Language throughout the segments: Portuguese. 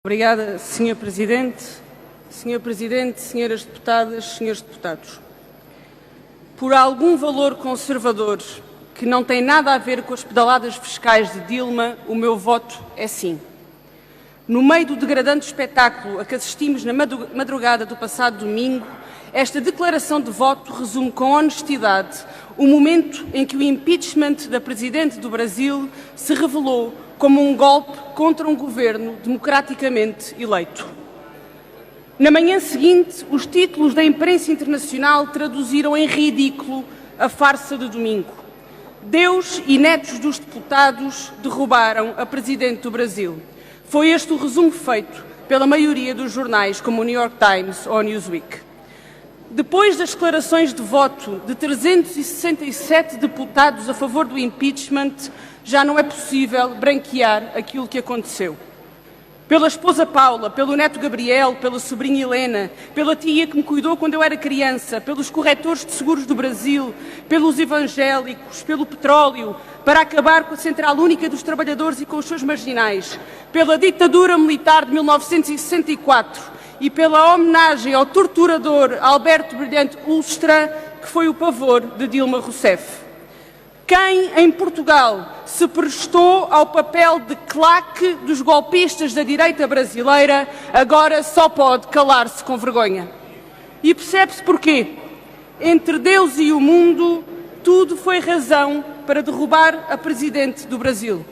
Obrigada, Sr. Presidente. Sr. Presidente, senhoras deputadas, senhores deputados. Por algum valor conservador que não tem nada a ver com as pedaladas fiscais de Dilma, o meu voto é sim. No meio do degradante espetáculo a que assistimos na madrugada do passado domingo, esta declaração de voto resume com honestidade o momento em que o impeachment da Presidente do Brasil se revelou como um golpe contra um governo democraticamente eleito. Na manhã seguinte, os títulos da imprensa internacional traduziram em ridículo a farsa de domingo. Deus e netos dos deputados derrubaram a Presidente do Brasil. Foi este o resumo feito pela maioria dos jornais, como o New York Times ou o Newsweek. Depois das declarações de voto de 367 deputados a favor do impeachment, já não é possível branquear aquilo que aconteceu. Pela esposa Paula, pelo neto Gabriel, pela sobrinha Helena, pela tia que me cuidou quando eu era criança, pelos corretores de seguros do Brasil, pelos evangélicos, pelo petróleo, para acabar com a Central Única dos Trabalhadores e com os seus marginais, pela ditadura militar de 1964 e pela homenagem ao torturador Alberto Brilhante Ustra, que foi o pavor de Dilma Rousseff. Quem, em Portugal, se prestou ao papel de claque dos golpistas da direita brasileira, agora só pode calar-se com vergonha. E percebe-se porquê. Entre Deus e o mundo, tudo foi razão para derrubar a Presidente do Brasil.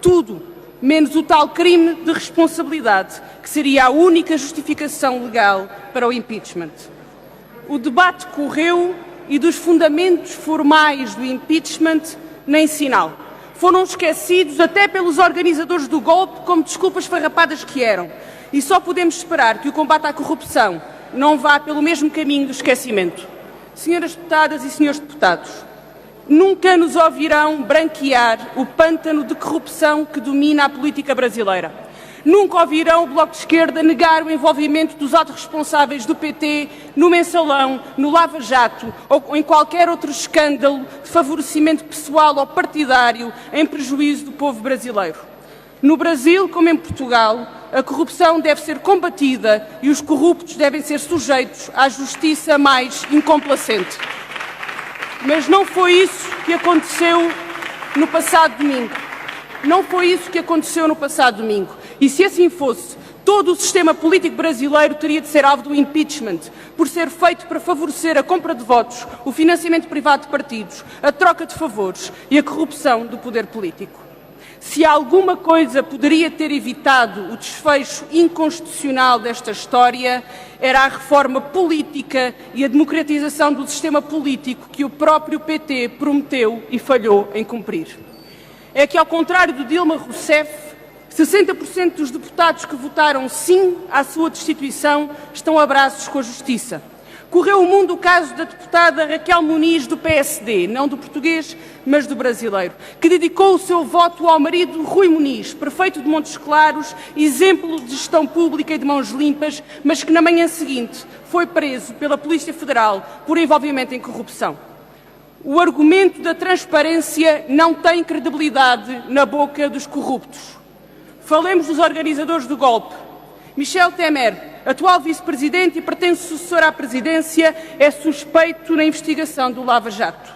Tudo, menos o tal crime de responsabilidade, que seria a única justificação legal para o impeachment. O debate correu e dos fundamentos formais do impeachment nem sinal. Foram esquecidos até pelos organizadores do golpe como desculpas farrapadas que eram. E só podemos esperar que o combate à corrupção não vá pelo mesmo caminho do esquecimento. Senhoras deputadas e senhores deputados, nunca nos ouvirão branquear o pântano de corrupção que domina a política brasileira. Nunca ouvirão o Bloco de Esquerda negar o envolvimento dos altos responsáveis do PT no Mensalão, no Lava Jato ou em qualquer outro escândalo de favorecimento pessoal ou partidário em prejuízo do povo brasileiro. No Brasil, como em Portugal, a corrupção deve ser combatida e os corruptos devem ser sujeitos à justiça mais incomplacente. Mas não foi isso que aconteceu no passado domingo. Não foi isso que aconteceu no passado domingo. E se assim fosse, todo o sistema político brasileiro teria de ser alvo do impeachment, por ser feito para favorecer a compra de votos, o financiamento privado de partidos, a troca de favores e a corrupção do poder político. Se alguma coisa poderia ter evitado o desfecho inconstitucional desta história, era a reforma política e a democratização do sistema político que o próprio PT prometeu e falhou em cumprir. É que, ao contrário de Dilma Rousseff, 60% dos deputados que votaram sim à sua destituição estão a braços com a justiça. Correu o mundo o caso da deputada Raquel Muniz, do PSD, não do português, mas do brasileiro, que dedicou o seu voto ao marido Rui Muniz, prefeito de Montes Claros, exemplo de gestão pública e de mãos limpas, mas que na manhã seguinte foi preso pela Polícia Federal por envolvimento em corrupção. O argumento da transparência não tem credibilidade na boca dos corruptos. Falemos dos organizadores do golpe. Michel Temer, atual vice-presidente e pretende sucessor à presidência, é suspeito na investigação do Lava Jato.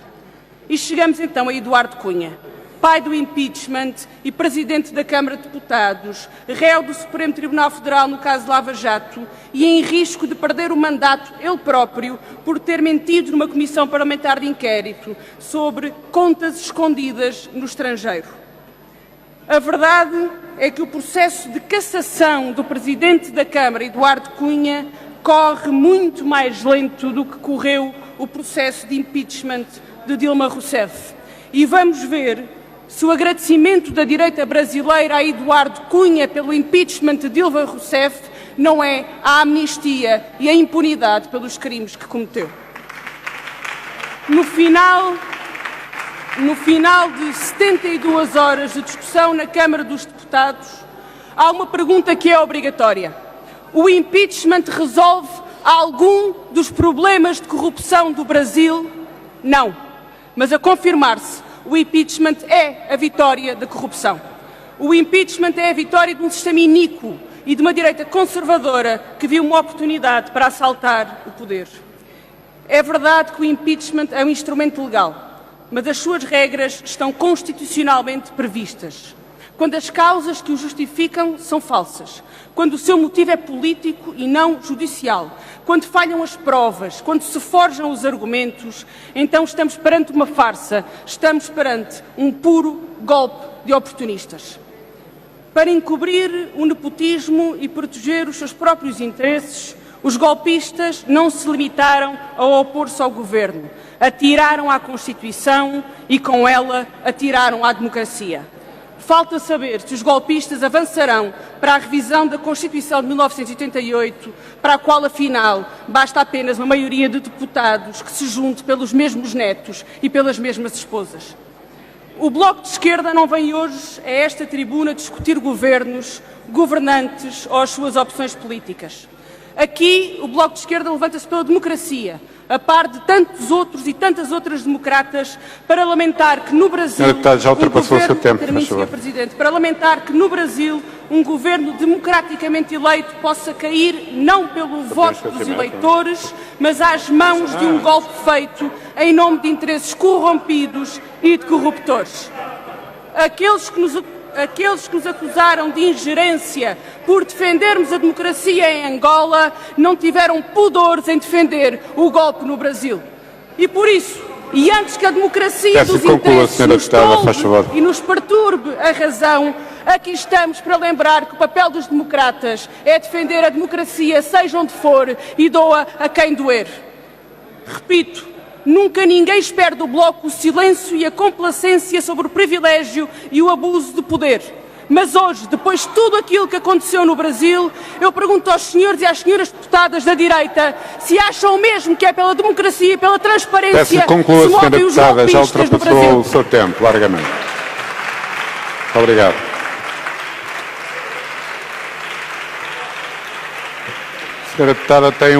E chegamos então a Eduardo Cunha, pai do impeachment e presidente da Câmara de Deputados, réu do Supremo Tribunal Federal no caso Lava Jato e em risco de perder o mandato ele próprio por ter mentido numa comissão parlamentar de inquérito sobre contas escondidas no estrangeiro. A verdade é que o processo de cassação do presidente da Câmara, Eduardo Cunha, corre muito mais lento do que correu o processo de impeachment de Dilma Rousseff. E vamos ver se o agradecimento da direita brasileira a Eduardo Cunha pelo impeachment de Dilma Rousseff não é a amnistia e a impunidade pelos crimes que cometeu. No final de 72 horas de discussão na Câmara dos Deputados, há uma pergunta que é obrigatória. O impeachment resolve algum dos problemas de corrupção do Brasil? Não. Mas a confirmar-se, o impeachment é a vitória da corrupção. O impeachment é a vitória de um sistema iníquo e de uma direita conservadora que viu uma oportunidade para assaltar o poder. É verdade que o impeachment é um instrumento legal, mas as suas regras estão constitucionalmente previstas. Quando as causas que o justificam são falsas, quando o seu motivo é político e não judicial, quando falham as provas, quando se forjam os argumentos, então estamos perante uma farsa, estamos perante um puro golpe de oportunistas. Para encobrir o nepotismo e proteger os seus próprios interesses, os golpistas não se limitaram a opor-se ao governo, atiraram à Constituição e, com ela, atiraram à democracia. Falta saber se os golpistas avançarão para a revisão da Constituição de 1988, para a qual, afinal, basta apenas uma maioria de deputados que se junte pelos mesmos netos e pelas mesmas esposas. O Bloco de Esquerda não vem hoje a esta tribuna discutir governos, governantes ou as suas opções políticas. Aqui, o Bloco de Esquerda levanta-se pela democracia, a par de tantos outros e tantas outras democratas, para lamentar que no Brasil... Senhor Deputado, já ultrapassou o seu tempo, termino, Sr. Presidente, para lamentar que no Brasil um governo democraticamente eleito possa cair não pelo voto dos eleitores, mas às mãos de um golpe feito em nome de interesses corrompidos e de corruptores. Aqueles que nos acusaram de ingerência por defendermos a democracia em Angola não tiveram pudores em defender o golpe no Brasil. E por isso, e antes que a democracia dos interesses nos tolde e nos perturbe a razão, aqui estamos para lembrar que o papel dos democratas é defender a democracia, seja onde for, e doa a quem doer. Repito, nunca ninguém espera do Bloco o silêncio e a complacência sobre o privilégio e o abuso de poder. Mas hoje, depois de tudo aquilo que aconteceu no Brasil, eu pergunto aos senhores e às senhoras deputadas da direita se acham mesmo que é pela democracia e pela transparência que se movem os golpistas no Brasil. Já ultrapassou o seu tempo, largamente. Obrigado. Senhora deputada, tem